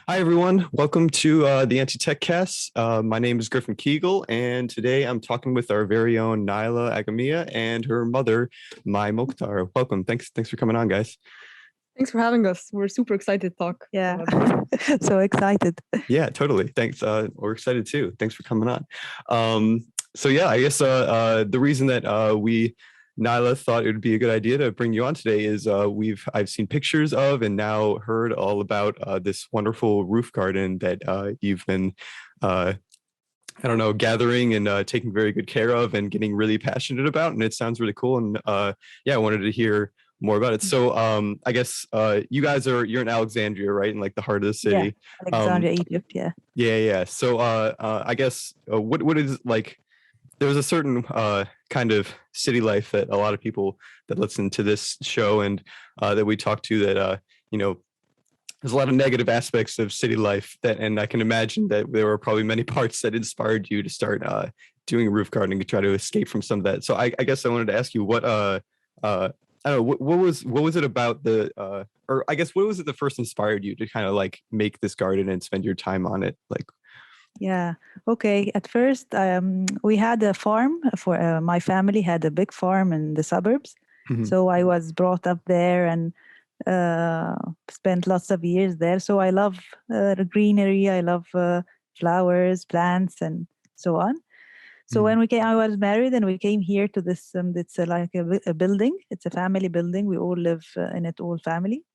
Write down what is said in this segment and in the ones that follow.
Hi, everyone. Welcome to the Anti-Tech Cast. My name is Griffin Kegel, and today I'm talking with our very own Nayla Agameya and her mother, Mai Mokhtar. Welcome. Thanks for coming on, guys. Thanks for having us. We're super excited to talk. Yeah, so excited. Yeah, totally. Thanks. We're excited too. Thanks for coming on. So yeah, I guess the reason that Nayla thought it would be a good idea to bring you on today is I've seen pictures of and now heard all about this wonderful roof garden that you've been I don't know, gathering and taking very good care of and getting really passionate about. And it sounds really cool. And yeah, I wanted to hear more about it. So I guess you're in Alexandria, right? In like the heart of the city. Yeah, Alexandria, Egypt, yeah. Yeah. So I guess what is like, there's a certain kind of city life that a lot of people that listen to this show and that we talk to that, there's a lot of negative aspects of city life and I can imagine that there were probably many parts that inspired you to start doing roof gardening to try to escape from some of that. So I guess I wanted to ask you what I don't know, what was it about or I guess what was it that first inspired you to kind of like make this garden and spend your time on it? Like, yeah. Okay. At first, we had a farm for my family had a big farm in the suburbs. Mhm. So I was brought up there and spent lots of years there. So I love the greenery. I love flowers, plants, and so on. So when I was married and we came here to this, it's like a building. It's a family building. We all live in it, all family.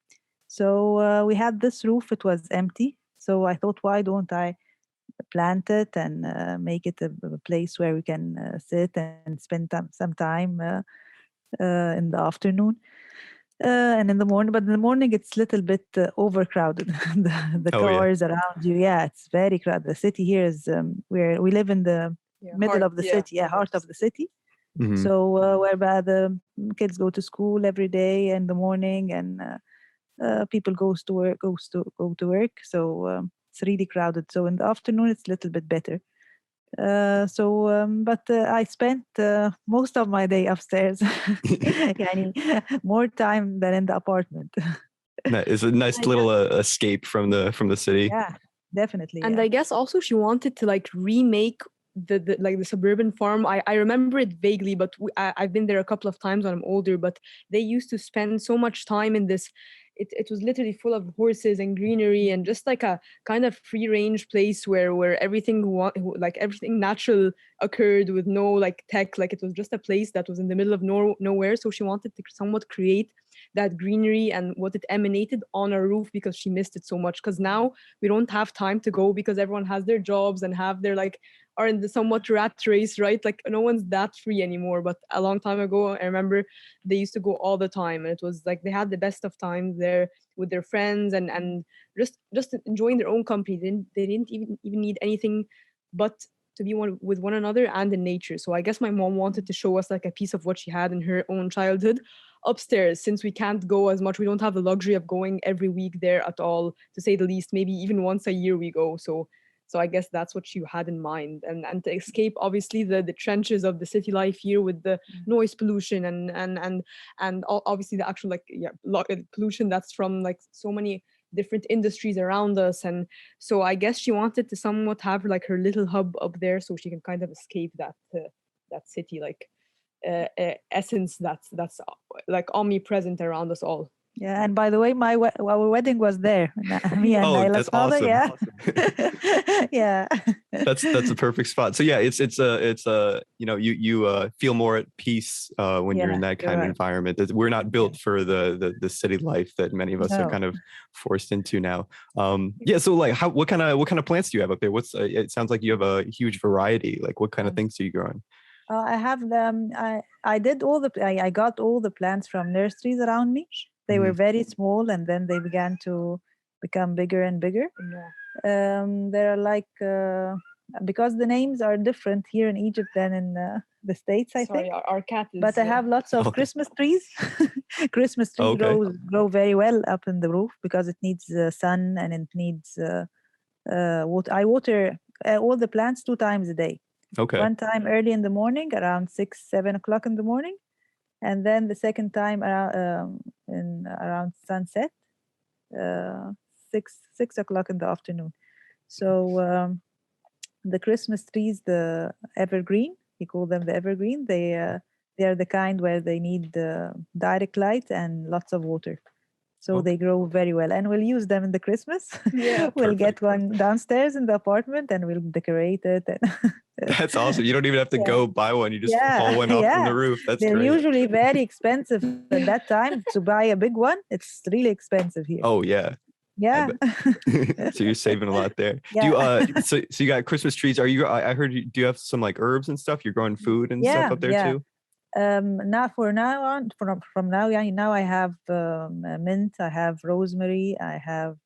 So we had this roof. It was empty. So I thought, why don't I plant it and make it a place where we can sit and spend some time in the afternoon and in the morning. But in the morning, it's a little bit overcrowded. the Oh, yeah. cars around you, yeah, it's very crowded. The city here is where we live in the middle of the city, heart of the city. Mhm. So whereby the kids go to school every day in the morning, and people go to work. So it's really crowded. So in the afternoon, it's a little bit better. But I spent most of my day upstairs, يعني more time than in the apartment. It's a nice little escape from the city. Yeah, definitely. And yeah. I guess also she wanted to like remake the suburban farm. I remember it vaguely, but I've been there a couple of times when I'm older. But they used to spend so much time in this. It was literally full of horses and greenery and just like a kind of free range place where everything like everything natural occurred with no like tech. Like it was just a place that was in the middle of nowhere. So she wanted to somewhat create that greenery and what it emanated on a roof because she missed it so much. Because now we don't have time to go because everyone has their jobs and have their like are in the somewhat rat race, right? Like no one's that free anymore. But a long time ago, I remember they used to go all the time, and it was like they had the best of times there with their friends and just enjoying their own company. They didn't even need anything but to be with one another and in nature. So I guess my mom wanted to show us like a piece of what she had in her own childhood upstairs, since we can't go as much. We don't have the luxury of going every week there at all, to say the least. Maybe even once a year we go. So I guess that's what she had in mind, and to escape obviously the trenches of the city life here with the noise pollution and obviously the actual pollution that's from like so many different industries around us. And so I guess she wanted to somewhat have like her little hub up there so she can kind of escape that city like essence that's like omnipresent around us all. Yeah, and by the way, our wedding was there. Me and Oh, Nayla's that's father. awesome. Yeah, Awesome. yeah. That's a perfect spot. So yeah, it's you feel more at peace when you're in that kind of environment. We're not built for the city life that many of us are kind of forced into now. Yeah. So like, what kind of plants do you have up there? It sounds like you have a huge variety. Like, what kind of things are you growing? I have them. I did I got all the plants from nurseries around me. They were very small, and then they began to become bigger and bigger. Yeah. They're like because the names are different here in Egypt than in the States, I think. Our cat is. But I have lots of Christmas trees. Christmas trees grow very well up in the roof because it needs sun and it needs water. I water all the plants 2 times a day. Okay. One time early in the morning, around 6-7 o'clock in the morning, and then the second time around sunset, six o'clock in the afternoon. So the Christmas trees, the evergreen, we call them the evergreen. They are the kind where they need direct light and lots of water. So they grow very well, and we'll use them in the Christmas. Yeah, we'll perfect. get one downstairs in the apartment, and we'll decorate it. And That's awesome. You don't even have to Yeah. go buy one. You just Yeah, haul one off from yeah. the roof. That's They're great. usually very expensive at that time. To buy a big one, it's really expensive here. Oh yeah. Yeah. So you're saving a lot there. Yeah. Do you so you got Christmas trees. Are you I heard you do you have some like herbs and stuff? You're growing food and stuff up there too? Now from now, yeah, now I have mint, I have rosemary, I have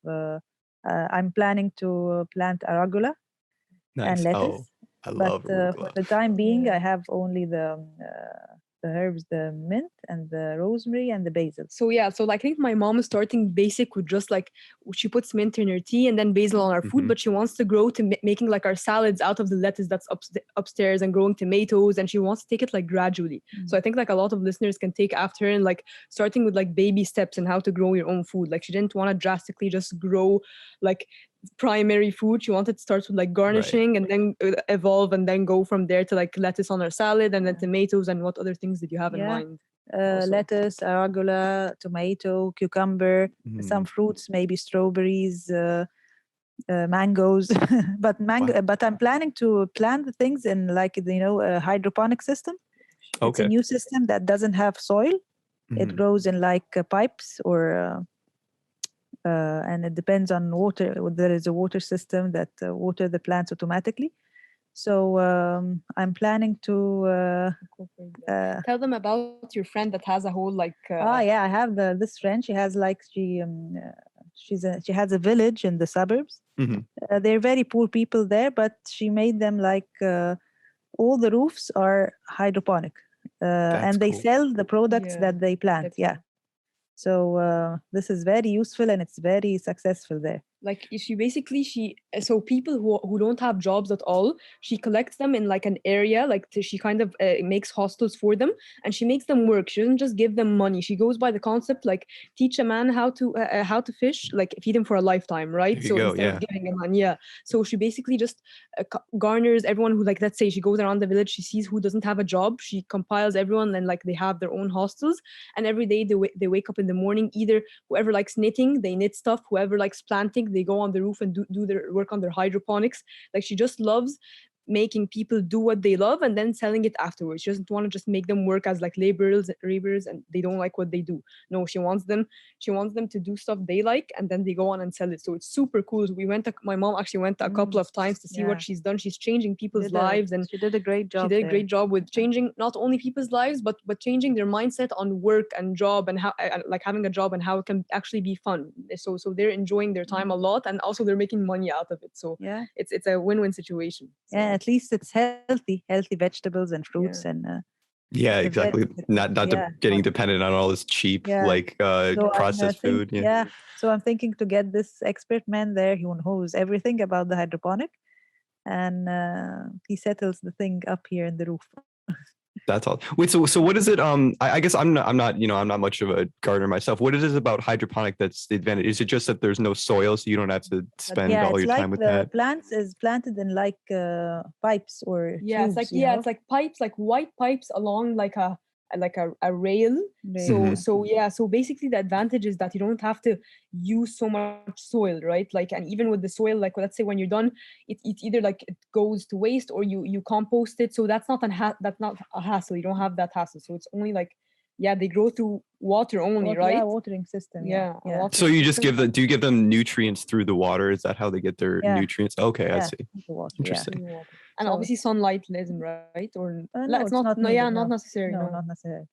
I'm planning to plant arugula and Nice. lettuce. Oh, I But love for arugula. the time being, I have only the herbs, the mint and the rosemary and the basil. So yeah, so I think my mom is starting basic with just like she puts mint in her tea and then basil on our food, Mhm. but she wants to grow to making like our salads out of the lettuce that's upstairs and growing tomatoes, and she wants to take it like gradually. So I think like a lot of listeners can take after her and like starting with like baby steps and how to grow your own food. Like she didn't want to drastically just grow like primary food. She wanted to start with like garnishing and then evolve and then go from there to like lettuce on our salad and then tomatoes. And what other things did you have in mind? Lettuce, arugula, tomato, cucumber, some fruits, maybe strawberries, mangoes. But I'm planning to plant the things in like a hydroponic system. It's a new system that doesn't have soil. It grows in like pipes or and it depends on water. There is a water system that water the plants automatically. So I'm planning to tell them about your friend that has a whole like. I have this friend. She has like she has a village in the suburbs. They're very poor people there, but she made them like all the roofs are hydroponic, and they sell the products that they plant. Yeah. So this is very useful and it's very successful there. Like so people who don't have jobs at all, she collects them in like an area, like she kind of makes hostels for them, and she makes them work. She doesn't just give them money. She goes by the concept like teach a man how to fish, like feed him for a lifetime, right? So instead of giving him money, so she basically just garners everyone who, like, let's say she goes around the village, she sees who doesn't have a job, she compiles everyone, and like they have their own hostels, and every day they wake up in the morning, either whoever likes knitting, they knit stuff, whoever likes planting, they go on the roof and do their work on their hydroponics. Like she just loves making people do what they love and then selling it afterwards. She doesn't want to just make them work as like laborers and they don't like what they do. No, she wants them to do stuff they like, and then they go on and sell it. So it's super cool. So my mom actually went a couple of times to see what she's done. She's changing people's lives, and she did a great job. She did a great job with changing not only people's lives, but changing their mindset on work and job, and how like having a job and how it can actually be fun. So they're enjoying their time a lot, and also they're making money out of it. So it's a win-win situation. So. Yeah, at least it's healthy vegetables and fruits and exactly. Not getting dependent on all this cheap like processed food. So I'm thinking to get this expert man there who knows everything about the hydroponic, and he settles the thing up here in the roof. That's all. Wait, so what is it? I guess I'm not much of a gardener myself. What is it about hydroponic that's the advantage? Is it just that there's no soil, so you don't have to spend all your time with that? Plants is planted in like pipes or tubes, it's like pipes, like white pipes along like a rail. So basically the advantage is that you don't have to use so much soil, right? Like, and even with the soil, like let's say when you're done, it's either like it goes to waste or you compost it. So that's not a hassle. You don't have that hassle. So it's only like they grow through water only, right? Yeah, watering system. Yeah. So you just do you give them nutrients through the water? Is that how they get their nutrients? Okay, I see. Interesting. And obviously sunlight isn't, right? Or no, it's not needed, not necessary. No, not necessary.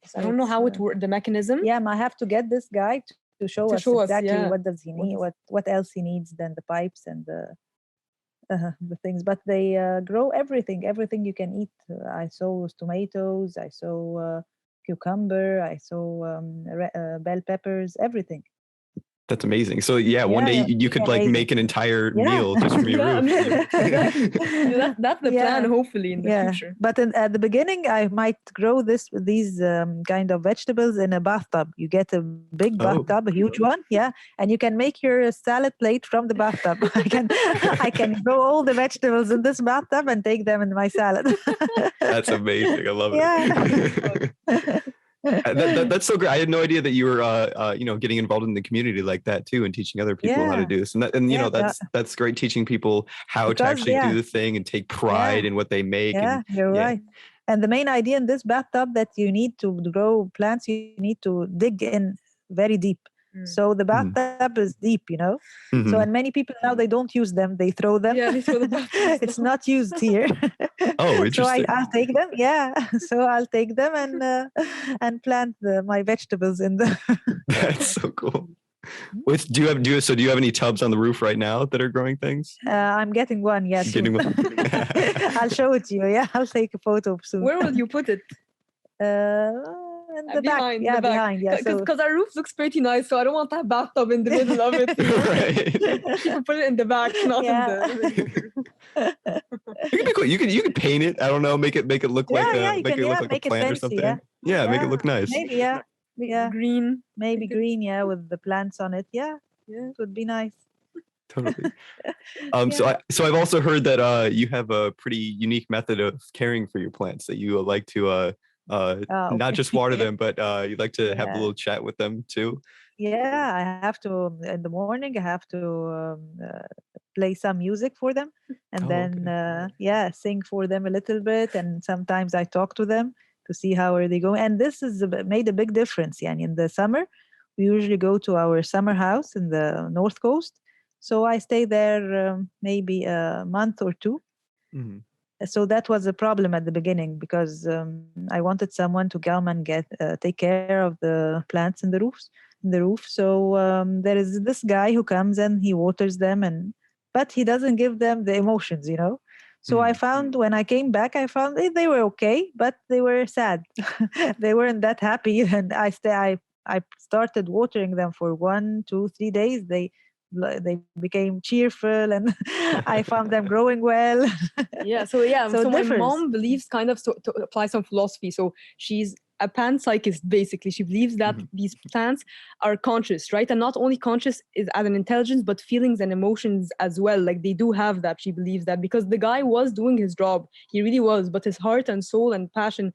So I don't know how it works, the mechanism. Yeah, I have to get this guy to show us exactly what does he need, what else he needs than the pipes and the things. But they grow everything you can eat. I saw tomatoes, I saw cucumber, I saw bell peppers, everything. That's amazing. So yeah, one day you could like amazing. make an entire Yeah. meal just from your Yeah, I roof. mean, exactly. That's the plan, hopefully, in the future. But at the beginning, I might grow these kind of vegetables in a bathtub. You get a big bathtub, a huge one, and you can make your salad plate from the bathtub. I can grow all the vegetables in this bathtub and take them in my salad. That's amazing. I love it. That's so great. I had no idea that you were getting involved in the community like that too, and teaching other people how to do this. That's great, teaching people how to actually do the thing and take pride in what they make. You're right. And the main idea in this bathtub that you need to grow plants, you need to dig in very deep. So the bathtub is deep, So, and many people now, they don't use them. They throw them. Yeah, they throw the bathtub. It's not used here. Oh, interesting. So I'll take them. Yeah. So I'll take them and plant my vegetables in them. That's so cool. Do you have any tubs on the roof right now that are growing things? I'm getting one. Yes. Getting one. I'll show it to you. Yeah. I'll take a photo soon. Where will you put it? In the back. Yeah, behind. Yeah, because our roof looks pretty nice, so I don't want that bathtub in the middle of it. Right. You can put it in the back, not in the. It could be cool. You could paint it. I don't know. Make it look like a plant fancy, or something. Yeah, make it look nice. Maybe green. Maybe green. Yeah, with the plants on it. Yeah, it would be nice. Totally. So I've also heard that you have a pretty unique method of caring for your plants, that you like to not just water them, but you like to have a little chat with them too. Yeah, I have to in the morning. I have to play some music for them, and then sing for them a little bit. And sometimes I talk to them to see how are they going. And this has made a big difference. Yeah, in the summer, we usually go to our summer house in the North Coast. So I stay there maybe a month or two. Mm-hmm. So that was a problem at the beginning, because I wanted someone to come and take care of the plants in the roof. So there is this guy who comes and he waters them, but he doesn't give them the emotions, So I found when I came back, they were okay, but they were sad. They weren't that happy. And I started watering them for 1, 2, 3 days. They became cheerful, and I found them growing well. So my mom believes kind of to apply some philosophy. So she's a plant psychist, basically. She believes that these plants are conscious, right? And not only conscious is as an intelligence, but feelings and emotions as well. Like they do have that. She believes that because the guy was doing his job. He really was, but his heart and soul and passion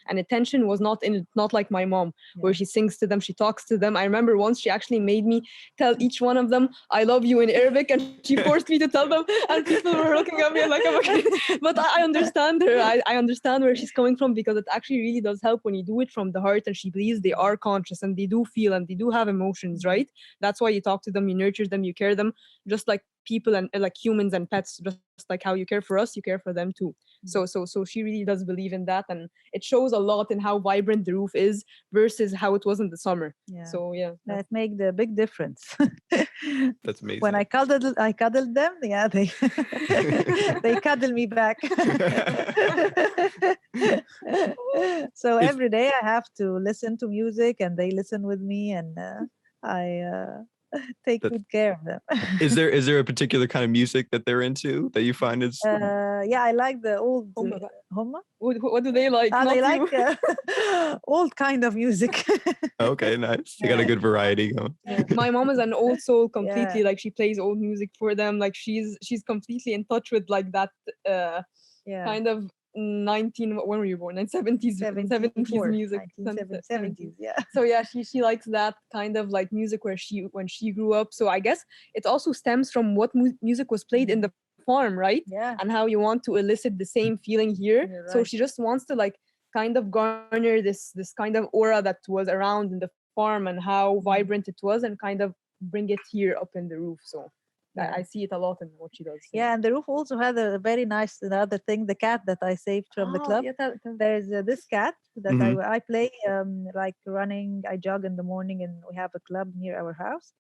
and attention was not in it, not like my mom, where she sings to them, she talks to them. I remember once she actually made me tell each one of them, I love you in Arabic, and she forced me to tell them, and people were looking at me like I'm okay. But I understand her. I understand where she's coming from, because it actually really does help when you do it from the heart, and she believes they are conscious and they do feel and they do have emotions, right? That's why you talk to them, you nurture them, you care them, just like people and like humans and pets, just like how you care for us, you care for them too. So she really does believe in that, and it shows a lot in how vibrant the roof is versus how it was in the summer. So that made a big difference. That's amazing. When I cuddled them, they they cuddle me back. So every day I have to listen to music, and they listen with me, and I take good care of them. Is there a particular kind of music that they're into that you find is? I like the old Humma. What do they like? They like old kind of music. Okay, nice. You got a good variety going. My mom is an old soul completely. Like she plays old music for them. Like she's completely in touch with like that kind of when were you born? 70s music. 1970s, yeah. So she likes that kind of like music when she grew up. So I guess it also stems from what music was played in the farm, right? Yeah. And how you want to elicit the same feeling here. Right. So she just wants to like kind of garner this kind of aura that was around in the farm and how vibrant it was, and kind of bring it here up in the roof. So I see it a lot in what she does. Yeah, and the roof also had a very nice another thing, the cat that I saved from the club. There's this cat that I play like running. I jog in the morning, and we have a club near our house.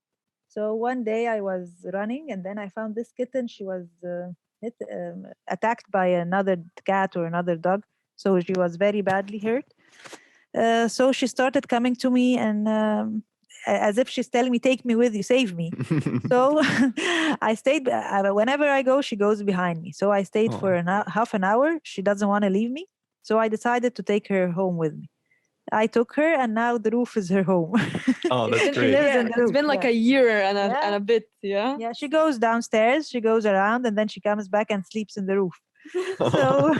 So one day I was running, and then I found this kitten. She was attacked by another cat or another dog. So she was very badly hurt. So she started coming to me, and as if she's telling me, take me with you, save me. So I stayed. Whenever I go, she goes behind me. So I stayed for half an hour. She doesn't want to leave me. So I decided to take her home with me. I took her, and now the roof is her home. Oh, that's She great. lives in the It's roof. been like a year and a bit, yeah. Yeah, she goes downstairs, she goes around, and then she comes back and sleeps in the roof. So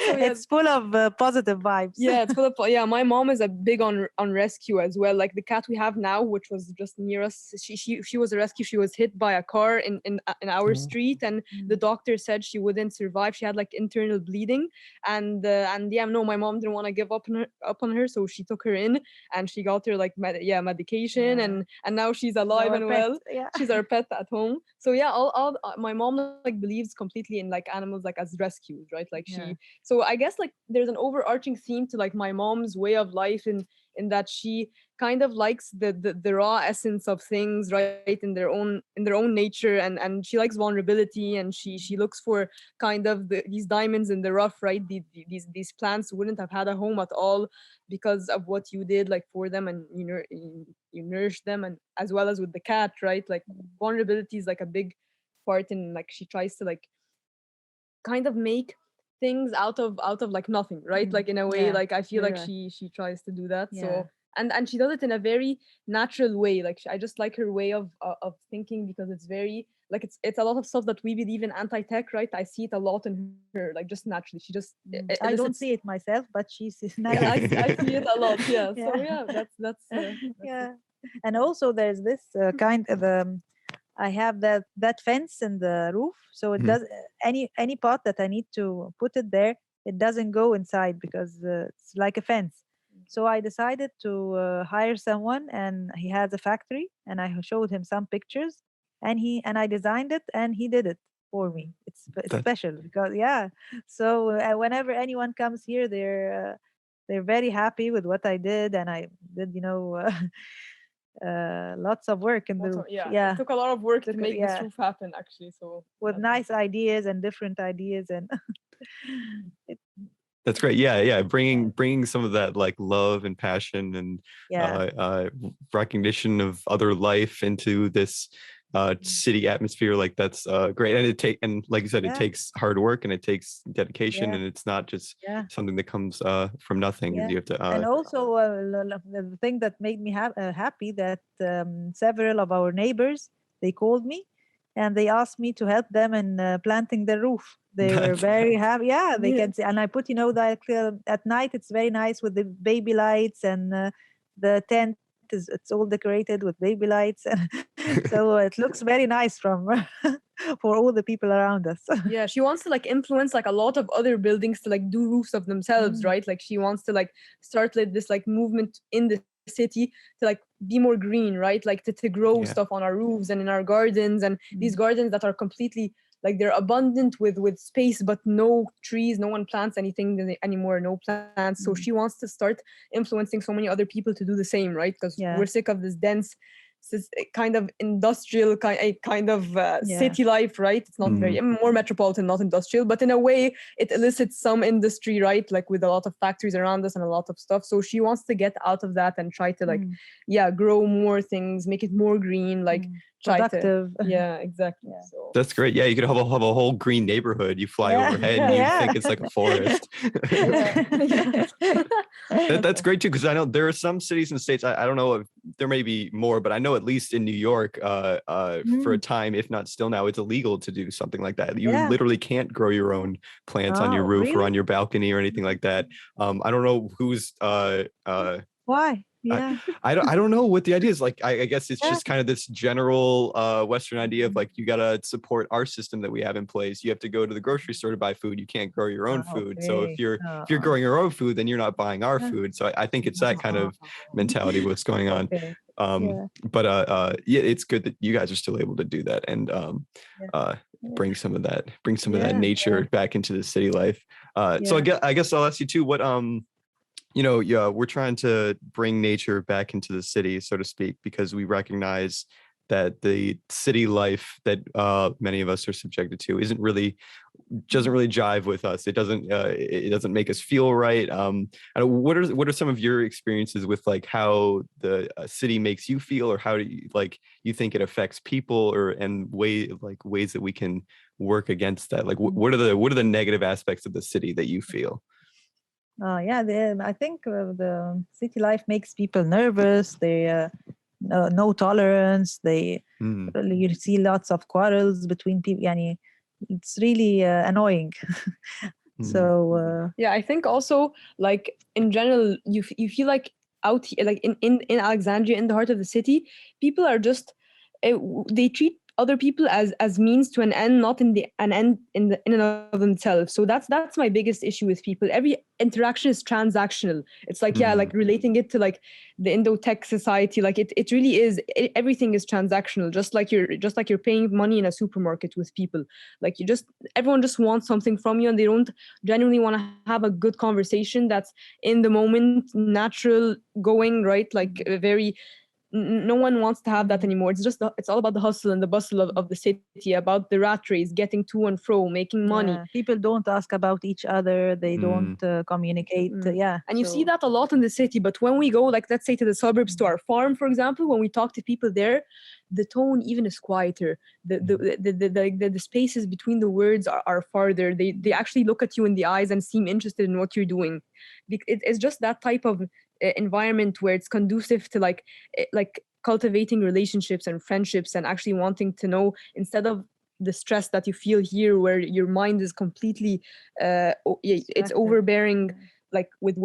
it's full of positive vibes. Yeah, it's full of my mom is a big on rescue as well. Like the cat we have now, which was just near us, she was a rescue. She was hit by a car in our street, and the doctor said she wouldn't survive. She had like internal bleeding, and no, my mom didn't want to give up on her, so she took her in, and she got her like medication, and now she's alive and well. She's our pet at home. So yeah, all my mom like believes completely in like animals like as rescues, right? Like so I guess like there's an overarching theme to like my mom's way of life in that she kind of likes the raw essence of things, right, in their own nature, and she likes vulnerability, and she looks for kind of these diamonds in the rough, right? These plants wouldn't have had a home at all because of what you did like for them, and you nourished them, and as well as with the cat, right? Like vulnerability is like a big part, in like she tries to like kind of make things out of like nothing, right? Like in a way, like I feel like she tries to do that. So and she does it in a very natural way. Like I just like her way of thinking, because it's very like it's a lot of stuff that we believe in anti-tech, right? I see it a lot in her, like just naturally. She just I don't see it myself, but she sees I see it a lot. Yeah. So yeah, that's yeah. And also there's this kind of I have that fence in the roof, so it does any pot that I need to put it there, it doesn't go inside because it's like a fence. So I decided to hire someone, and he has a factory, and I showed him some pictures, and I designed it, and he did it for me. It's special because So whenever anyone comes here, they're very happy with what I did, and I did lots of work in the roof. It took a lot of work to make this roof happen, actually. So with nice ideas and different ideas, and that's great. Yeah. Bringing some of that like love and passion and recognition of other life into this city atmosphere, like that's great. And like you said, it takes hard work, and it takes dedication, and it's not just something that comes from nothing. You have to and also the thing that made me happy that several of our neighbors, they called me and they asked me to help them in planting the roof. They were very happy. They can see, and I put that at night it's very nice with the baby lights, and the tent it's all decorated with baby lights, so it looks very nice from for all the people around us. She wants to like influence like a lot of other buildings to like do roofs of themselves, right? Like she wants to like start like this like movement in the city to like be more green, right? Like to grow stuff on our roofs and in our gardens, and these gardens that are completely like they're abundant with space, but no trees, no one plants anything anymore, no plants. So she wants to start influencing so many other people to do the same, right? Because we're sick of this dense kind of industrial kind of city life, right? It's not very more metropolitan, not industrial, but in a way it elicits some industry, right? Like with a lot of factories around us and a lot of stuff. So she wants to get out of that and try to like grow more things, make it more green, like productive. Exactly. So that's great. You could have a whole green neighborhood. You fly overhead and you think it's like a forest. That's great too, because I know there are some cities in the States, I don't know if there may be more, but I know at least in New York for a time, if not still now, it's illegal to do something like that. You literally can't grow your own plants on your roof or on your balcony or anything like that. I don't know who's why. I don't know what the idea is. Like I guess it's just kind of this general Western idea of like, you gotta support our system that we have in place. You have to go to the grocery store to buy food. You can't grow your own food. So if you're growing your own food, then you're not buying our food. So I think it's that kind of mentality what's going on. But it's good that you guys are still able to do that and bring some of that nature back into the city life. So I guess I'll ask you too, what we're trying to bring nature back into the city, so to speak, because we recognize that the city life that many of us are subjected to doesn't really jive with us. It doesn't make us feel right. What are some of your experiences with like how the city makes you feel, or how do you think it affects people, and ways that we can work against that? Like what are the negative aspects of the city that you feel? Yeah, I think the city life makes people nervous. They no tolerance. Mm, You see lots of quarrels between people. Yani, it's really annoying. mm, So Yeah, I think also like in general, you feel like out here, like in Alexandria, in the heart of the city, people are just they treat other people as means to an end, not an end in and of themselves. So that's my biggest issue with people. Every interaction is transactional. It's like, yeah, mm, like relating it to like the Indo-Tech society, like it really is. Everything is transactional, just like you're paying money in a supermarket with people. Like everyone just wants something from you, and they don't genuinely want to have a good conversation that's in the moment, natural, going right, like very no one wants to have that anymore. It's all about the hustle and the bustle of the city, about the rat race, getting to and fro, making money. yeah, people don't ask about each other. They don't communicate. Yeah, And you see that a lot in the city, but when we go, like, let's say to the suburbs, to our farm, for example, when we talk to people there, the tone even is quieter. The spaces between the words are farther. They actually look at you in the eyes and seem interested in what you're doing. It's just that type of environment where it's conducive to like cultivating relationships and friendships, and actually wanting to know, instead of the stress that you feel here, where your mind is completely it's overbearing, like with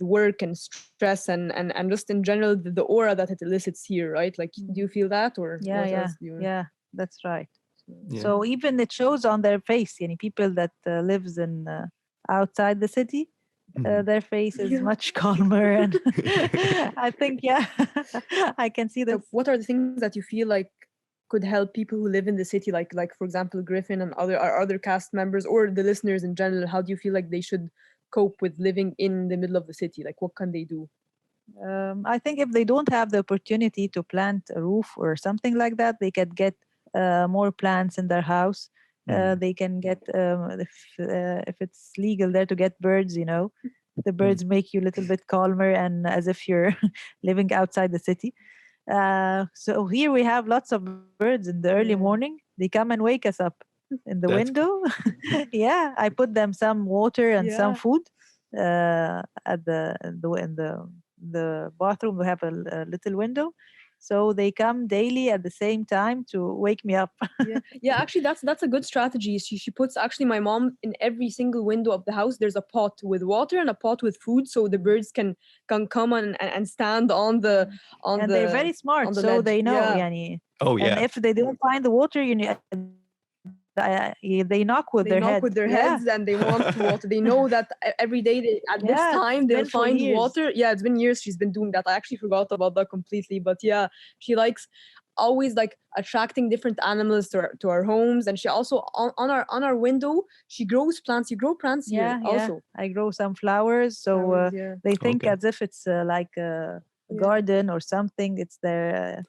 work and stress and just in general the aura that it elicits here, right? Like, do you feel that, or yeah, what yeah, else do you... yeah. That's right. yeah. So even it shows on their face. People that lives in outside the city, their face is much calmer, and I think, yeah, I can see So this. what are the things that you feel like could help people who live in the city, like for example Griffin and our other cast members, or the listeners in general? How do you feel like they should cope with living in the middle of the city? Like, what can they do? I think if they don't have the opportunity to plant a roof or something like that, they can get more plants in their house. They can get, if it's legal there, to get birds. The birds make you a little bit calmer, and as if you're living outside the city. So here we have lots of birds in the early morning. They come and wake us up in the That's window. Yeah, I put them some water and some food at the bathroom. We have a little window, so they come daily at the same time to wake me up. Yeah, actually that's a good strategy. She puts, actually, my mom, in every single window of the house there's a pot with water and a pot with food, so the birds can come and stand on the And they're very smart, so ledge. they know. Yeah. Yani, Oh and yeah. if they don't find the water, they knock with They their knock head. with their Yeah. heads, and they want water. They know that every day at this Yeah, time it's they'll been for find years. water. Yeah, it's been years she's been doing that. I actually forgot about that completely. But yeah, she likes always like attracting different animals to our homes. And she also on our window she grows plants. You grow plants here also? I grow some flowers, so Flowers, yeah. they think Okay. as if it's like a garden or something. It's their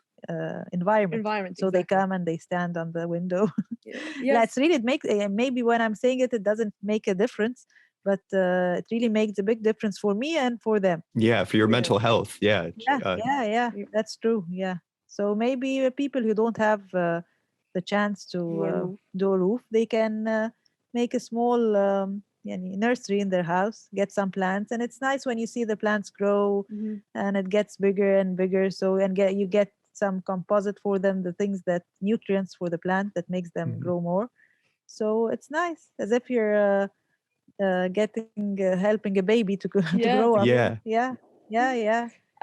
environment. So they exactly. come and they stand on the window. Yes. That's really, it makes, maybe when I'm saying it doesn't make a difference, but it really makes a big difference for me and for them. Yeah, for your mental health. Yeah. Yeah, that's true. Yeah. So maybe people who don't have the chance to do a roof, they can make a small nursery in their house, get some plants, and it's nice when you see the plants grow and it gets bigger and bigger. So you get some composite for them, the things that nutrients for the plant that makes them grow more. So it's nice, as if you're helping a baby to grow up. Yeah.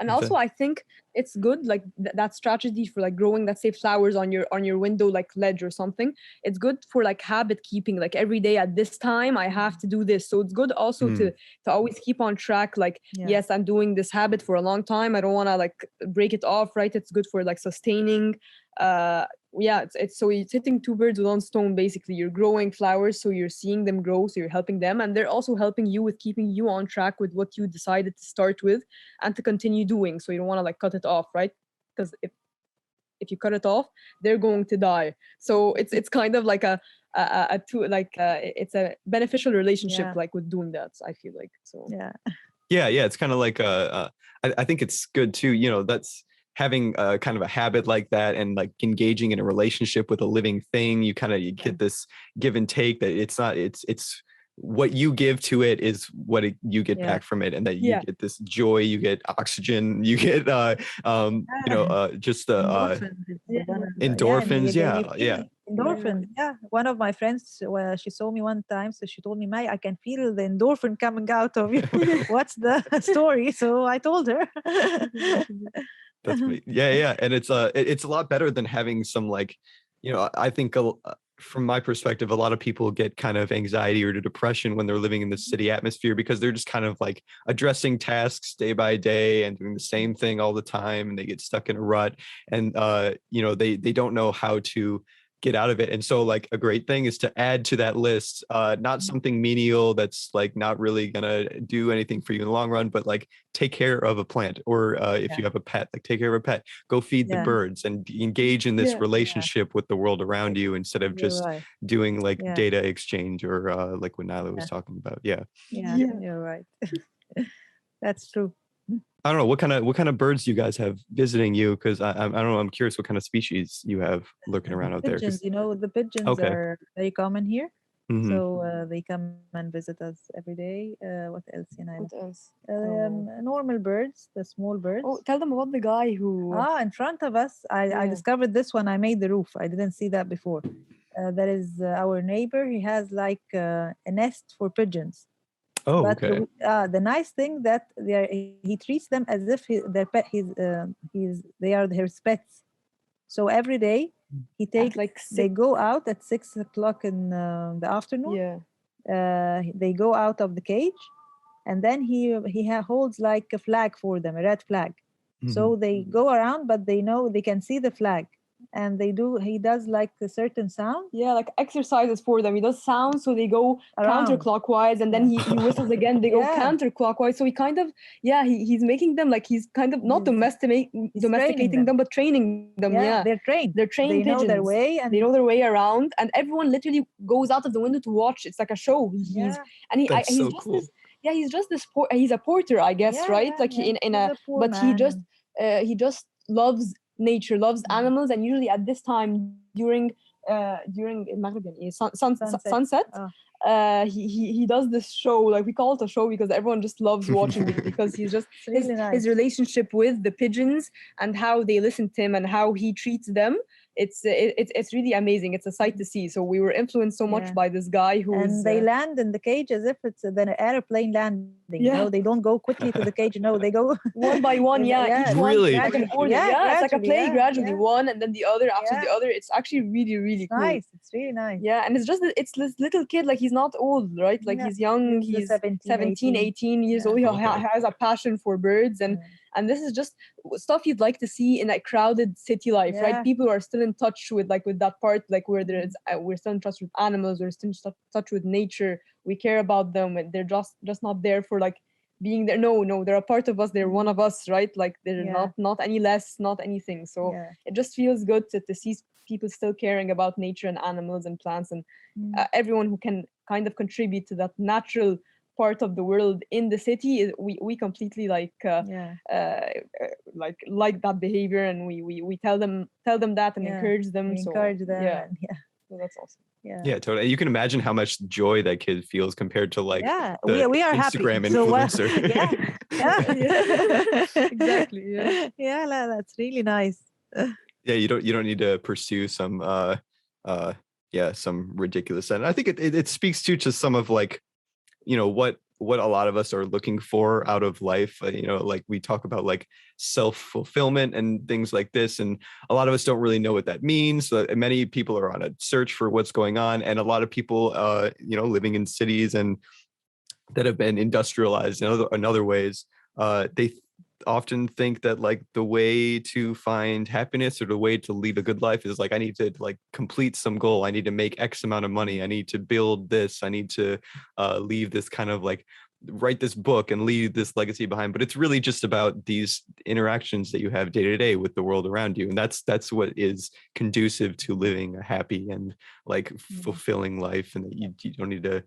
And also I think it's good, like that strategy for like growing, let's say, flowers on your window, like ledge or something. It's good for like habit keeping, like every day at this time I have to do this. So it's good also to always keep on track, like yes, I'm doing this habit for a long time, I don't want to like break it off, right? It's good for like sustaining it's hitting two birds with one stone. Basically, you're growing flowers, so you're seeing them grow, so you're helping them, and they're also helping you with keeping you on track with what you decided to start with and to continue doing. So you don't want to like cut it off, right? Because if if you cut it off, they're going to die. So it's kind of like it's a beneficial relationship, Yeah. like with doing that, I feel like. So Yeah. Yeah, it's kind of like I think it's good too, that's having kind of a habit like that, and like engaging in a relationship with a living thing. You get this give and take, that it's what you give to it is what you get back from it, and that you get this joy, you get oxygen, you get just the endorphins. Yeah. Endorphins. Yeah. One of my friends, well, she saw me one time, so she told me, Mai, I can feel the endorphin coming out of you. What's the story? So I told her. That's me. Yeah, and it's a lot better than having some, like, I think from my perspective, a lot of people get kind of anxiety or depression when they're living in the city atmosphere, because they're just kind of like addressing tasks day by day and doing the same thing all the time, and they get stuck in a rut, and they don't know how to get out of it. And so, like, a great thing is to add to that list, not something menial that's like not really gonna do anything for you in the long run, but like take care of a plant, or if you have a pet, like take care of a pet, go feed the birds, and engage in this relationship with the world around you, instead of just doing like data exchange, or like what Nayla was talking about. Yeah, you're right. That's true. I don't know what kind of birds you guys have visiting you, because I don't know, I'm curious what kind of species you have looking around out there. Pigeons, the pigeons are very common here. Mhm. So they come and visit us every day. What else, what else? Normal birds, the small birds. Oh, tell them about the guy who in front of us. I discovered this when I made the roof. I didn't see that before. That is our neighbor. He has like a nest for pigeons. Oh, but okay. the nice thing that he treats them as if their pet. They are his pets. So every day he takes they go out at 6 o'clock in the afternoon. They go out of the cage, and then he holds like a flag for them, a red flag. So they go around, but they know they can see the flag, and he does like a certain sound. Like exercises for them. He does sound, so they go around counterclockwise, and then he whistles again, they go counterclockwise. So he kind of he's making them like, he's kind of not domesticating them, but training them. They're trained. They're trained They pigeons. know their way, and they know their way around, and everyone literally goes out of the window to watch. It's like a show. He's so cool. He's just this he's a porter, I guess, right? Like he just loves nature, loves animals, and usually at this time during sunset, he does this show. Like, we call it a show because everyone just loves watching it, because he's just his relationship with the pigeons and how they listen to him and how he treats them. It's really amazing. It's a sight to see. So we were influenced so much by this guy who they land in the cage as if it's an airplane landing. They don't go quickly to the cage. No, they go one by one. Each really? one like an order. It's like a play, gradually one and then the other after the other. It's actually really, really cool. Nice. It's really nice. And it's this little kid, like, he's not old, right? Like, he's young. He's 17, 18 years old. He has a passion for birds, and this is just stuff you'd like to see in a crowded city life, right? People are still in touch with that part, like, where we're still in touch with animals, we're still in touch with nature, we care about them, and they're just not there for like being there. No, they're a part of us, they're one of us, right? Like, they're not any less, not anything. So it just feels good to see people still caring about nature and animals and plants, and everyone who can kind of contribute to that natural part of the world in the city. We completely like that behavior, and we tell them that and encourage them. So that's awesome. Yeah, totally. You can imagine how much joy that kid feels compared to like we are Instagram happy. influencer. Exactly. That's really nice. You don't need to pursue some some ridiculous, and I think it speaks to some of, like, what a lot of us are looking for out of life. Like, we talk about like self-fulfillment and things like this, and a lot of us don't really know what that means. So many people are on a search for what's going on, and a lot of people living in cities and that have been industrialized in other ways, they often think that like the way to find happiness or the way to lead a good life is like, I need to like complete some goal, I need to make X amount of money, I need to build this, I need to leave this kind of like write this book and leave this legacy behind, but it's really just about these interactions that you have day to day with the world around you. And that's what is conducive to living a happy and like fulfilling life, and that you don't need to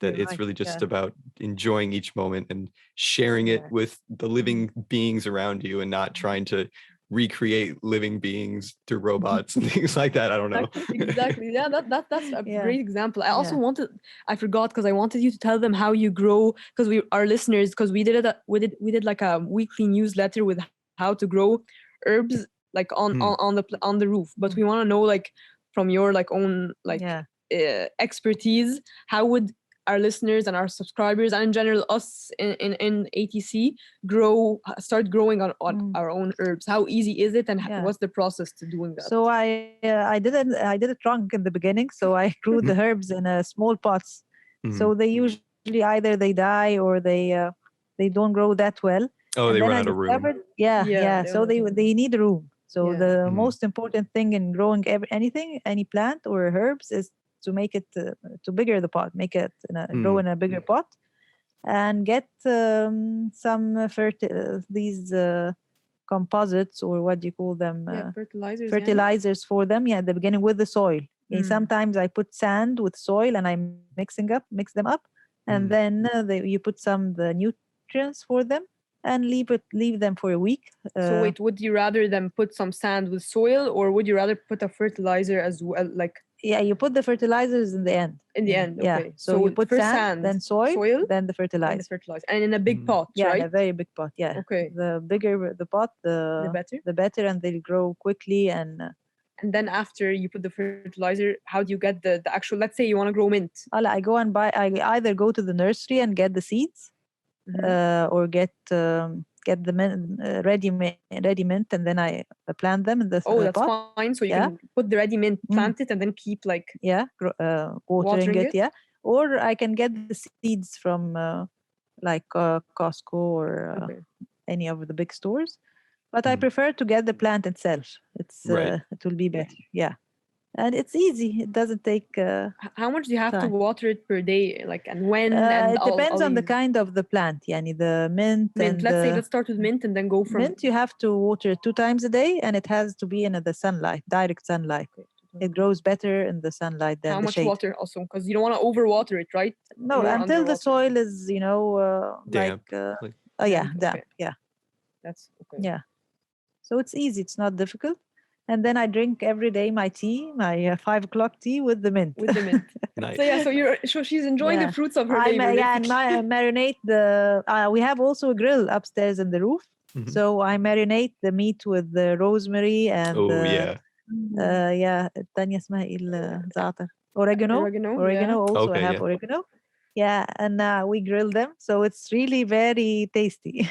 that it's right. really just about enjoying each moment and sharing it with the living beings around you, and not trying to recreate living beings through robots and things like that. I don't know. Exactly. Yeah, that's a great example. I also I forgot, because I wanted you to tell them how you grow, because our listeners, because we did like a weekly newsletter with how to grow herbs like on the roof. But we want to know, like, from your like own like expertise, how would our listeners and our subscribers, and in general us in ATC, start growing on our own herbs? How easy is it, and what's the process to doing that? So I did it wrong in the beginning. So I grew the herbs in small pots. So they usually either they die or they don't grow that well. Oh, and they then run I out of room. So they need room. So the most important thing in growing any plant or herbs is to make it to bigger the pot, make it grow in a bigger pot, and get some these composites, or what do you call them? Fertilizers for them. At the beginning with the soil. Sometimes I put sand with soil and I mix them up, and then you put the nutrients for them and leave them for a week. So wait, would you rather them put some sand with soil, or would you rather put a fertilizer as well? Like, you put the fertilizers in the end. Okay. So you put sand, then soil, then the fertilizer. And in a big pot, right? In a very big pot. Yeah. Okay. The bigger the pot, the better. The better, and they'll grow quickly. And then after you put the fertilizer, how do you get the actual? Let's say you want to grow mint. I go and buy. I either go to the nursery and get the seeds, or get the ready mint, and then I plant them in the that's pot. Fine. So you can put the ready mint, plant it, and then keep like watering it. Yeah, or I can get the seeds from like Costco or any of the big stores. But I prefer to get the plant itself. It will be better. Yeah. And it's easy. It doesn't take. How much do you have to water it per day? Like, and when? And it depends on the kind of the plant. Yani the mint. Let's start with mint and then go from mint. You have to water it 2 times a day, and it has to be in the sunlight, direct sunlight. It grows better in the sunlight than the shade. How much water also? Because you don't want to overwater it, right? No, until the soil is, damp. damp. Yeah. That's okay. Yeah. So it's easy. It's not difficult. And then I drink every day my tea, my 5 o'clock tea with the mint. Nice. So she's enjoying the fruits of her labor. And I marinate we have also a grill upstairs in the roof. So I marinate the meat with the rosemary and الثانية اسمها ايه الزعتر oregano also. Okay, I have oregano. Yeah, and we grill them, so it's really very tasty.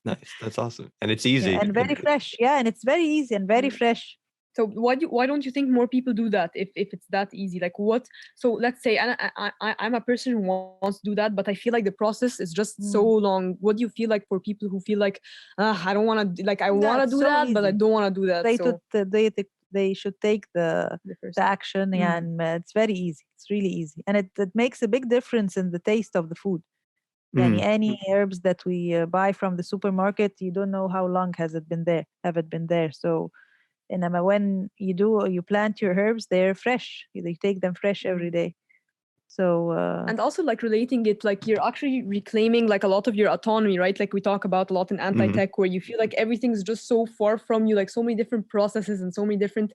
Nice. That's awesome. And it's easy. And very fresh. Yeah, and it's very easy and very fresh. So why don't you think more people do that if it's that easy? Like what? So let's say I'm a person who wants to do that, but I feel like the process is just so long. What do you feel like for people who feel like I don't want to, like, I want to do that, but I don't want to do that? They should take the action, and it's very easy. It's really easy, and it makes a big difference in the taste of the food. Any herbs that we buy from the supermarket, you don't know how long have it been there. So when you plant your herbs, they're fresh. You take them fresh every day. So and also, like, relating it, like, you're actually reclaiming like a lot of your autonomy, right? Like we talk about a lot in anti-tech, where you feel like everything's just so far from you, like so many different processes and so many different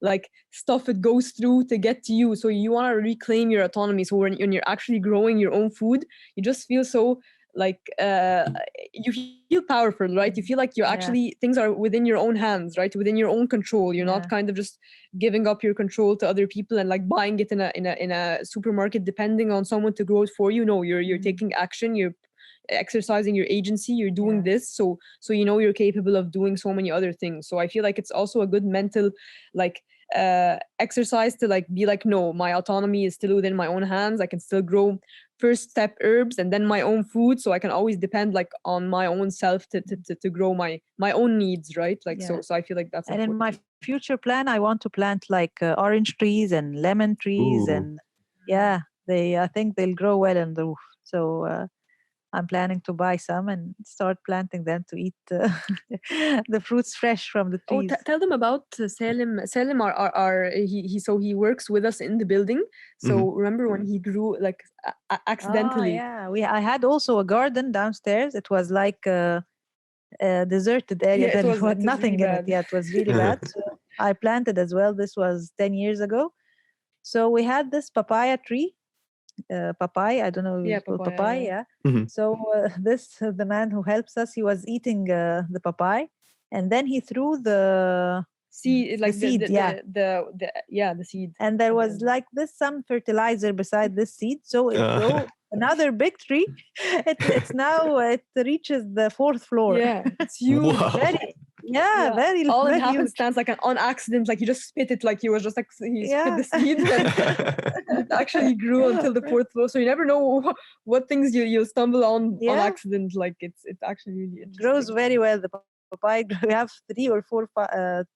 like stuff it goes through to get to you. So you want to reclaim your autonomy. So when you're actually growing your own food, you just feel so like you feel powerful, right? You feel like you're actually things are within your own hands, right? Within your own control. You're not kind of just giving up your control to other people and like buying it in a supermarket, depending on someone to grow it for you. No, you're taking action. You're exercising your agency. You're doing this, so you're capable of doing so many other things. So I feel like it's also a good mental like exercise to like be like, no, my autonomy is still within my own hands. I can still grow first step herbs and then my own food, so I can always depend like on my own self to grow my own needs, right? Like so I feel like that's and important. in my future plan I want to plant like orange trees and lemon trees. And I think they'll grow well on the roof. So I'm planning to buy some and start planting them to eat the fruits fresh from the Oh, trees. tell them about Salim. Salim, he works with us in the building. So remember when he grew like accidentally? Yeah, I had also a garden downstairs. It was like a deserted area. Yeah, There was it was nothing really in it. bad. Yeah, it was really bad. So I planted as well. This was 10 years ago. So we had this papaya tree. Papaya, I don't know if Yeah, it's called papaya. papaya. Yeah. Yeah. So the man who helps us, he was eating the papaya, and then he threw the Seed, like seed, the seed. and there was like this some fertilizer beside this seed, so it grew another big tree. It's now it reaches the 4th floor. Yeah, it's huge. Wow. Very very all in very huge. happenstance, like on accident, like he just spit it, like he was just like he spit the seed and it actually grew until the 4th floor. So you never know what things you'll stumble on accident. Like it's actually really interesting. Grows very well. The papaya, we have 3 or 4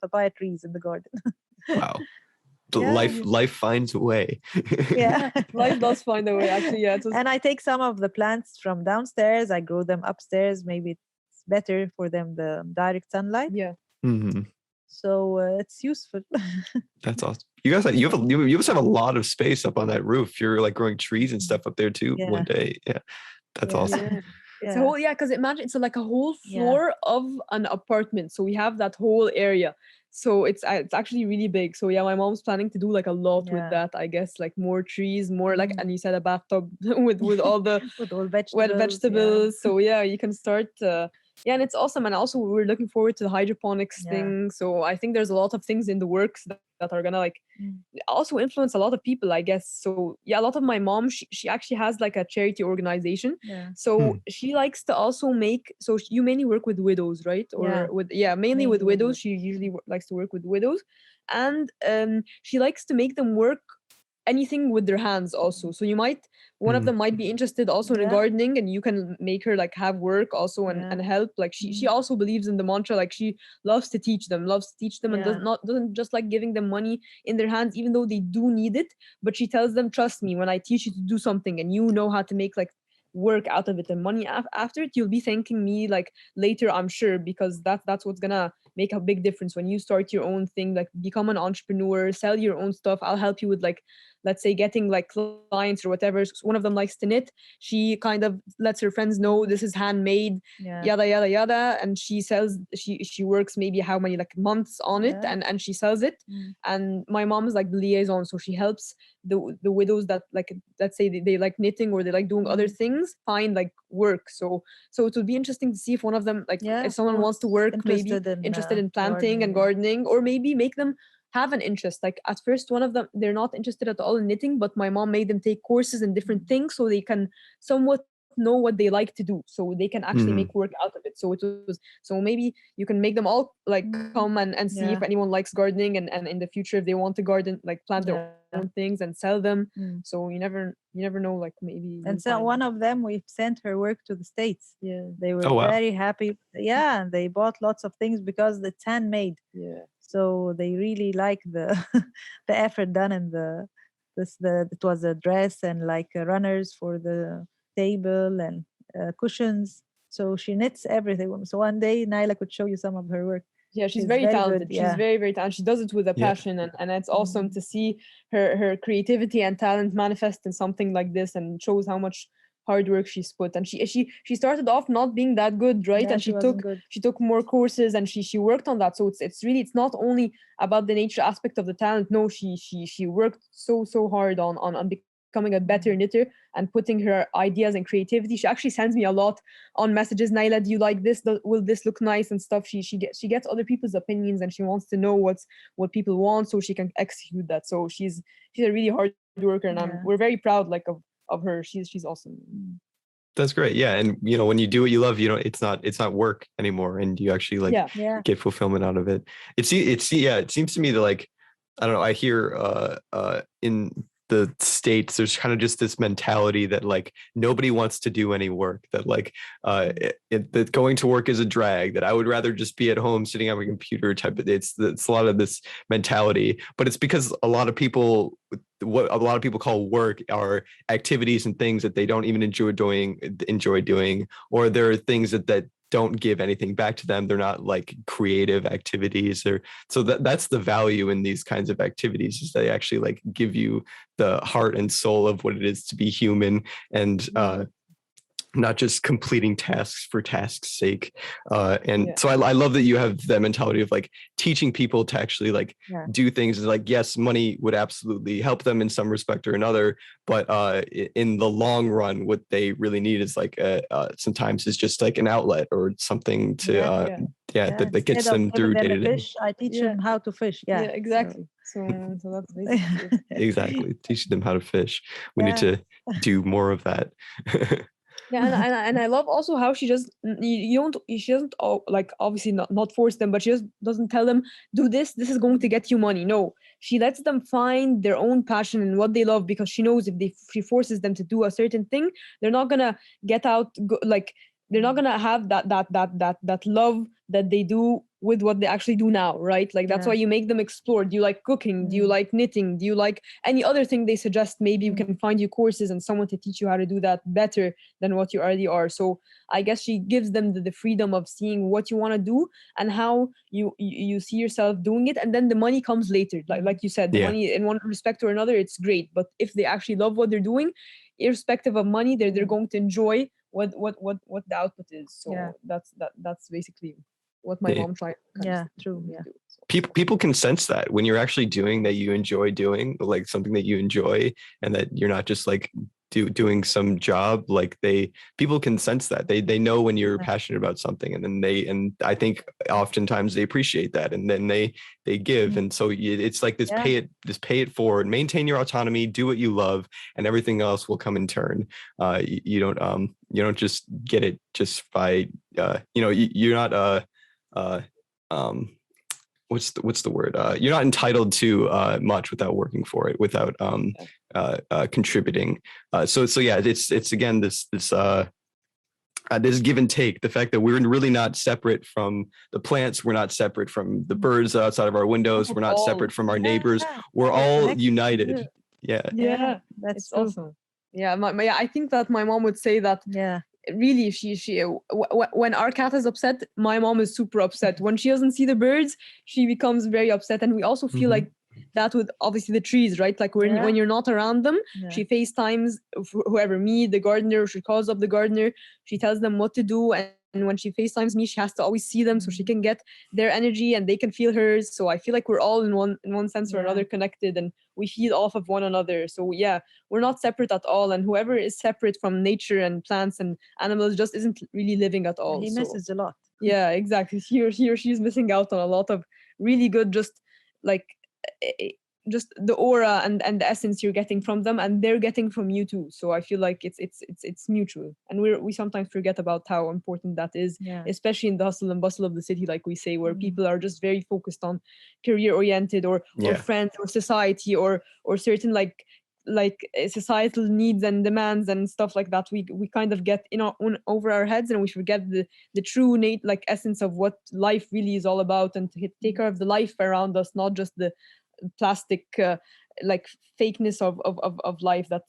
papaya trees in the garden. Wow. Life finds a way. Yeah. Life does find a way, actually. Yeah. And I take some of the plants from downstairs, I grow them upstairs. Maybe it's better for them, the direct sunlight. Yeah. So it's useful. That's awesome. You guys, you must have a lot of space up on that roof. You're like growing trees and stuff up there too. One day. Yeah. That's awesome. It's a whole, because imagine it's like a whole floor of an apartment. So we have that whole area. So it's actually really big. So yeah, my mom's planning to do like a lot with that. I guess like more trees, more like, and you said a bathtub with all the with all vegetables. wet vegetables. So yeah, you can start. Yeah, and it's awesome. And also we're looking forward to the hydroponics thing. So I think there's a lot of things in the works that are gonna like also influence a lot of people, I guess. So yeah, a lot of my mom, she actually has like a charity organization. So she likes to also make, so you mainly work with widows, right? Or mainly with widows. She usually likes to work with widows. And she likes to make them work anything with their hands also. So you might, one of them might be interested also in gardening, and you can make her like have work also and help. Like she also believes in the mantra, like she loves to teach them and doesn't just like giving them money in their hands, even though they do need it. But she tells them, trust me, when I teach you to do something and you know how to make like work out of it and money after it, you'll be thanking me like later, I'm sure, because that's what's gonna make a big difference when you start your own thing, like become an entrepreneur, sell your own stuff. I'll help you with like, let's say, getting like clients or whatever. So one of them likes to knit. She kind of lets her friends know this is handmade, yada yada yada, and she sells. She works maybe how many like months on it, and she sells it. And my mom is like the liaison, so she helps the widows that like, let's say they like knitting or they like doing other things, find like work. So it would be interesting to see if one of them, like if someone wants to work, interested in planting and gardening, or maybe make them have an interest. Like at first, one of them, they're not interested at all in knitting, but my mom made them take courses in different things so they can somewhat know what they like to do, so they can actually make work out of it. So so maybe you can make them all like come and see if anyone likes gardening, and in the future if they want to garden, like plant their own things and sell them. So you never know, like maybe. And so one of them, we've sent her work to the States. They were very happy. And they bought lots of things because it's handmade. So they really like the the effort done in it was a dress and like runners for the table and cushions. So she knits everything. So one day Nayla could show you some of her work. Yeah, she's very talented. Good. She's very, very talented. She does it with a passion, and it's awesome to see her creativity and talent manifest in something like this, and shows how much hard work she's put. And she started off not being that good, right? And she took more courses, and she worked on that. So it's really, it's not only about the nature aspect of the talent. No, she worked so hard on becoming a better knitter and putting her ideas and creativity. She actually sends me a lot on messages. Nayla, do you like this? Will this look nice and stuff? She gets other people's opinions, and she wants to know what people want so she can execute that. So she's a really hard worker, and we're very proud like of her. She's awesome. That's great. Yeah. And when you do what you love, it's not work anymore, and you actually like get fulfillment out of it. It seems to me that, like, I don't know, I hear in the States, there's kind of just this mentality that like nobody wants to do any work, that like that going to work is a drag, that I would rather just be at home sitting on my computer type of. It's a lot of this mentality, but it's because a lot of people what a lot of people call work are activities and things that they don't even enjoy doing, or there are things that don't give anything back to them. They're not like creative activities, or so that's the value in these kinds of activities, is they actually like give you the heart and soul of what it is to be human, and not just completing tasks for tasks' sake. So I love that you have that mentality of like teaching people to actually like do things. Like, yes, money would absolutely help them in some respect or another, but in the long run, what they really need is like sometimes is just like an outlet or something to that gets them through day to day. I teach them how to fish. Yeah, exactly. So that's basically exactly, teaching them how to fish. We need to do more of that. And I love also how she just she doesn't like obviously not force them, but she just doesn't tell them, do this is going to get you money. No, she lets them find their own passion and what they love, because she knows if she forces them to do a certain thing, they're not gonna get out like they're not gonna have that love that they do with what they actually do now, right? Like that's why you make them explore. Do you like cooking? Do you like knitting? Do you like any other thing they suggest? Maybe we can find you courses and someone to teach you how to do that better than what you already are. So I guess she gives them the freedom of seeing what you want to do and how you see yourself doing it, and then the money comes later. Like you said, the money in one respect or another, it's great. But if they actually love what they're doing, irrespective of money, they're going to enjoy what the output is. So that's basically what my mom tried. True. People can sense that when you're actually doing that you enjoy doing, like something that you enjoy, and that you're not just like doing some job. Like people can sense that. They know when you're passionate about something, and then and I think oftentimes they appreciate that, and then they give. And so it's like this pay it forward, maintain your autonomy, do what you love, and everything else will come in turn. You don't just get it just by you're not what's the word? You're not entitled to much without working for it, without contributing. So yeah, it's again this give and take. The fact that we're really not separate from the plants, we're not separate from the birds outside of our windows, we're not separate from our neighbors. We're all united. Yeah, that's true. Awesome. Yeah, I think that my mom would say that. Yeah. Really, she when our cat is upset, my mom is super upset. When she doesn't see the birds, she becomes very upset. And we also feel like that with obviously the trees, right? Like when you're not around them, she FaceTimes whoever, me, the gardener, she calls up the gardener, she tells them what to do. And when she FaceTimes me, she has to always see them so she can get their energy and they can feel hers. So I feel like we're all in one sense or another connected, and we feed off of one another. So yeah, we're not separate at all. And whoever is separate from nature and plants and animals just isn't really living at all. He misses a lot. Yeah, exactly. He or she's missing out on a lot of really good, just like just the aura and the essence you're getting from them, and they're getting from you too. So I feel like it's mutual, and we sometimes forget about how important that is, especially in the hustle and bustle of the city, like we say, where people are just very focused on career oriented or friends or society or certain like societal needs and demands and stuff like that. We kind of get over our heads, and we forget the true like essence of what life really is all about, and to take care of the life around us, not just the plastic like fakeness of life that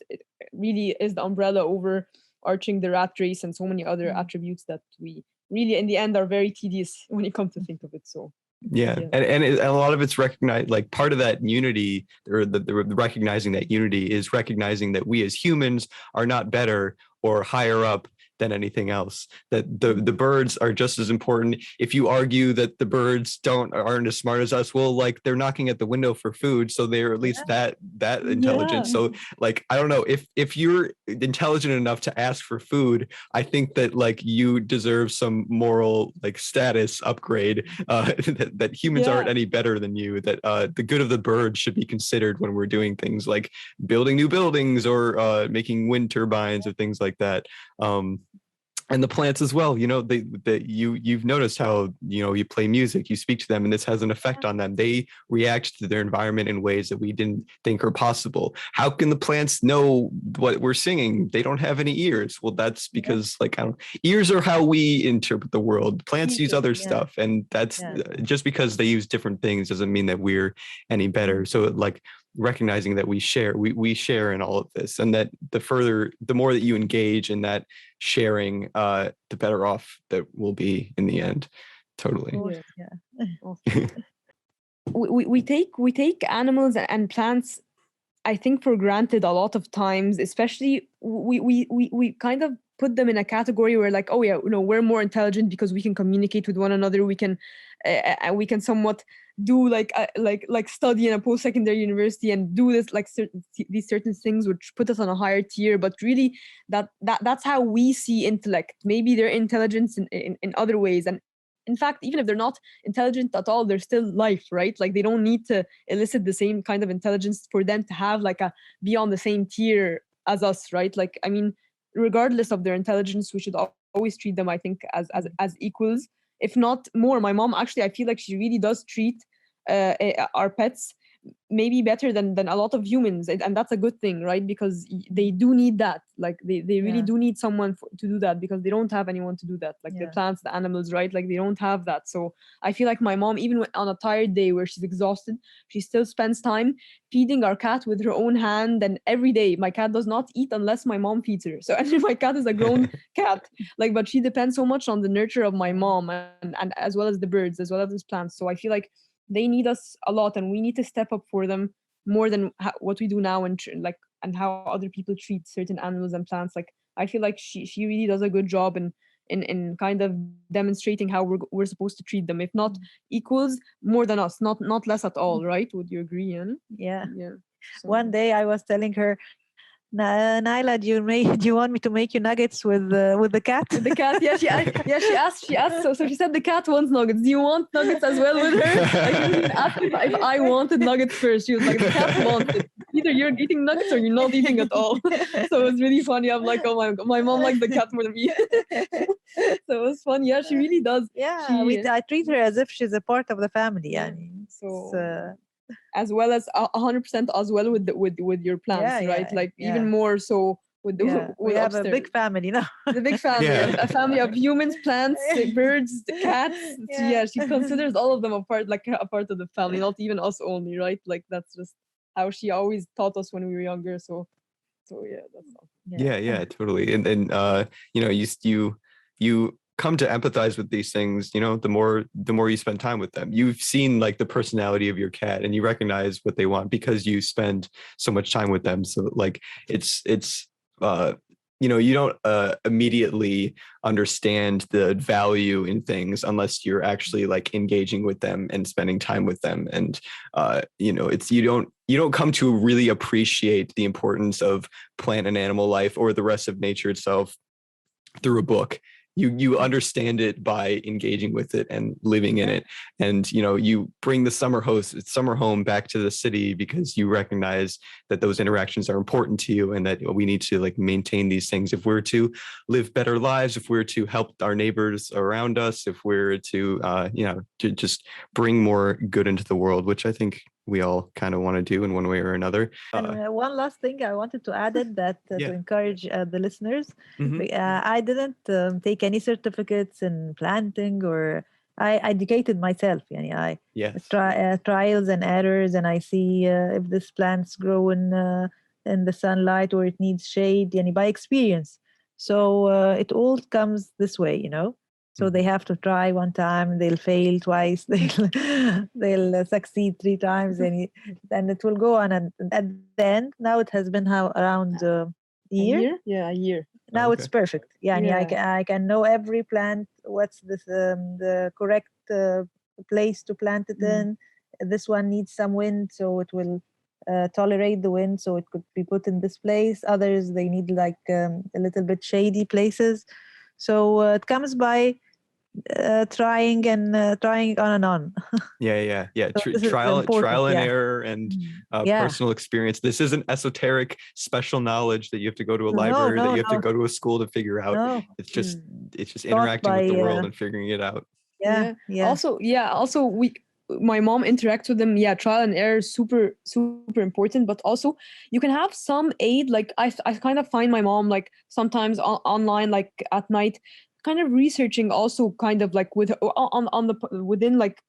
really is the umbrella overarching the rat race and so many other attributes that we really in the end are very tedious when you come to think of it. So and a lot of it's recognized, like part of that unity, or the recognizing that unity is recognizing that we as humans are not better or higher up than anything else, that the birds are just as important. If you argue that the birds aren't as smart as us, well, like they're knocking at the window for food, so they're at least that intelligent. So like I don't know, if you're intelligent enough to ask for food, I think that like you deserve some moral like status upgrade, that humans aren't any better than you, that the good of the birds should be considered when we're doing things like building new buildings or making wind turbines or things like that. And the plants as well, you've noticed how, you play music, you speak to them, and this has an effect on them. They react to their environment in ways that we didn't think are possible. How can the plants know what we're singing? They don't have any ears. Well, that's because ears are how we interpret the world. Plants use other stuff. And that's just because they use different things doesn't mean that we're any better. So like recognizing that we share in all of this, and that the more that you engage in that sharing, the better off that we'll be in the end. Totally. Yeah. We take animals and plants, I think, for granted a lot of times. Especially we kind of put them in a category where, like, oh yeah, we're more intelligent because we can communicate with one another. We can somewhat do like study in a post-secondary university and do this, like these certain things which put us on a higher tier. But really, that's how we see intellect. Maybe their intelligence in other ways. And in fact, even if they're not intelligent at all, they're still life, right? Like, they don't need to elicit the same kind of intelligence for them to have be on the same tier as us, right? Like, I mean, regardless of their intelligence, we should always treat them, I think, as equals, if not more. My mom, actually, I feel like she really does treat our pets maybe better than a lot of humans, and that's a good thing, right? Because they do need that. Like, they really do need someone to do that, because they don't have anyone to do that, like the plants, the animals, right? Like, they don't have that. So I feel like my mom, even on a tired day where she's exhausted, she still spends time feeding our cat with her own hand. And every day my cat does not eat unless my mom feeds her. So actually, my cat is a grown cat, like, but she depends so much on the nurture of my mom, and as well as the birds, as well as the plants. So I feel like they need us a lot, and we need to step up for them more than what we do now, and how other people treat certain animals and plants. Like, I feel like she really does a good job in kind of demonstrating how we're supposed to treat them, if not equals, more than us, not less at all, right? Would you agree, Ian? Yeah. So. One day I was telling her, Nayla, do you want me to make you nuggets with the cat? With the cat, yeah. She asked. So she said the cat wants nuggets. Do you want nuggets as well with her? Like, she didn't even ask if I wanted nuggets first. She was like, the cat wants it. Either you're eating nuggets or you're not eating at all. So it's really funny. I'm like, oh my mom likes the cat more than me. So it was fun. Yeah, she really does. Yeah, I treat her as if she's a part of the family. Yeah. So. As well as 100% as well with your plants, right? Like, even more so with we have upstairs. A big family now. The big family, a family of humans, plants, birds, the cats. She considers all of them a part of the family, not even us only, right? Like, that's just how she always taught us when we were younger. So yeah, that's all. Yeah, totally. And you come to empathize with these things, the more you spend time with them. You've seen, like, the personality of your cat, and you recognize what they want because you spend so much time with them. So, like, it's you don't immediately understand the value in things unless you're actually, like, engaging with them and spending time with them. And it's you don't come to really appreciate the importance of plant and animal life or the rest of nature itself through a book. You understand it by engaging with it and living in it. And you bring the summer home back to the city because you recognize that those interactions are important to you, and that we need to, like, maintain these things if we're to live better lives, if we're to help our neighbors around us, if we're to to just bring more good into the world, which I think we all kind of want to do in one way or another. And one last thing I wanted to add it that to encourage the listeners. I didn't take any certificates in planting, or I educated myself. I try trials and errors, and I see if this plant's grow in the sunlight or it needs shade, by experience. So it all comes this way, So they have to try one time, they'll fail twice, they'll succeed 3 times, and it will go on. And at the end, now it has been around a year. Yeah, a year. Now it's perfect. I can know every plant, what's the correct place to plant it in. This one needs some wind, so it will tolerate the wind, so it could be put in this place. Others, they need like a little bit shady places. So it comes by trying on and on. So trial and error and personal experience. This isn't esoteric special knowledge that you have to go to a library, that you have to go to a school to figure out. It's just interacting with the world and figuring it out. Also my mom interacts with them. Trial and error is super important, but also you can have some aid. Like, I kind of find my mom, like, sometimes online, like at night, kind of researching also kind of like with on the within like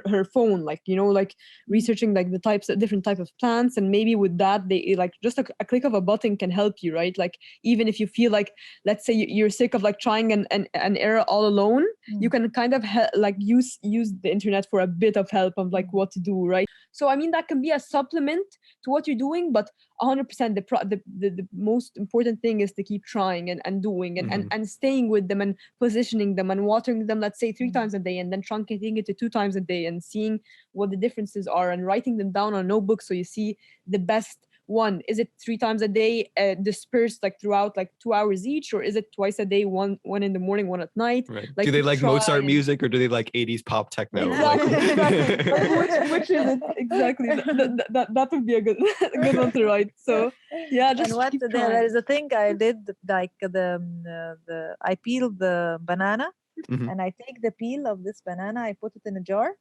her phone, like like researching like the different type of plants, and maybe with that they like just a click of a button can help you, right? Like even if you feel like, let's say you're sick of like trying an area all alone, you can kind of like use the internet for a bit of help of like what to do, right? So I mean that can be a supplement to what you're doing, but 100% the most important thing is to keep trying and doing and staying with them and positioning them and watering them, let's say 3 times a day, and then truncating it to 2 times a day and seeing what the differences are and writing them down on a notebook so you see the best one. Is it 3 times a day dispersed like throughout like 2 hours each, or is it twice a day, one in the morning, one at night? Right. Like, do they like Mozart and... music, or do they like 80s pop techno? Exactly, Like... exactly. which is it? Exactly. That would be a good one to write. So yeah, just and what keep there is a thing I did, like I peeled the banana, and I take the peel of this banana, I put it in a jar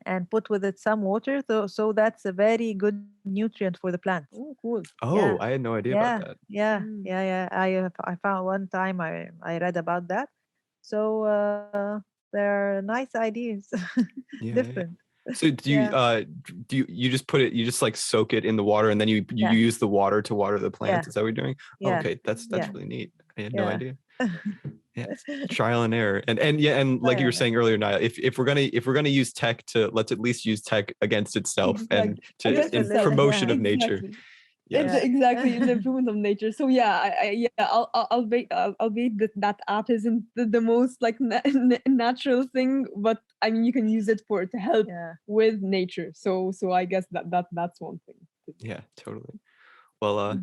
and put with it some water, so that's a very good nutrient for the plant. Oh, cool. Oh, yeah. I had no idea about that. Yeah. I found one time I read about that. So there are nice ideas. Different. Yeah. So do you just put it, you just like soak it in the water, and then you use the water to water the plants? Is that what you're doing? Yeah. Okay, that's really neat. I had no idea. Yeah, trial and error, and like you were saying earlier, Nayla, if we're gonna use tech to, let's at least use tech against itself and in promotion of nature. Yes. Exactly, in the improvement of nature. So I'll be that app isn't the most like natural thing, but I mean you can use it to help with nature. So I guess that's one thing. Yeah, totally. Well,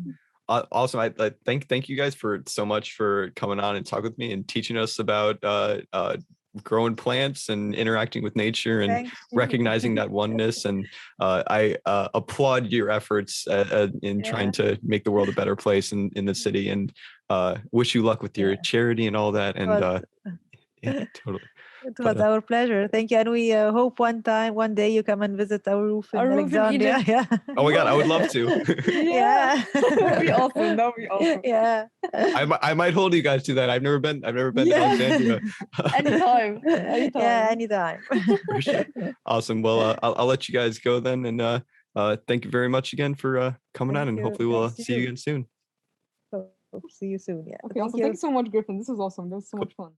awesome. I thank you guys for so much for coming on and talk with me and teaching us about growing plants and interacting with nature and recognizing that oneness. And I applaud your efforts in trying to make the world a better place in the city, and wish you luck with your charity and all that. And yeah, totally. It was our pleasure. Thank you. And we hope one day you come and visit our roof in Alexandria. Yeah. Oh my God, I would love to. Yeah. That'd be awesome. Yeah. I might hold you guys to that. I've never been to Alexandria. Anytime. Yeah, anytime. For sure. Awesome. Well, I'll let you guys go then. And thank you very much again for coming on, and hopefully we'll see you again soon. Hope see you soon. Yeah. Okay, thank you so much, Griffin. This was awesome. This was so much fun.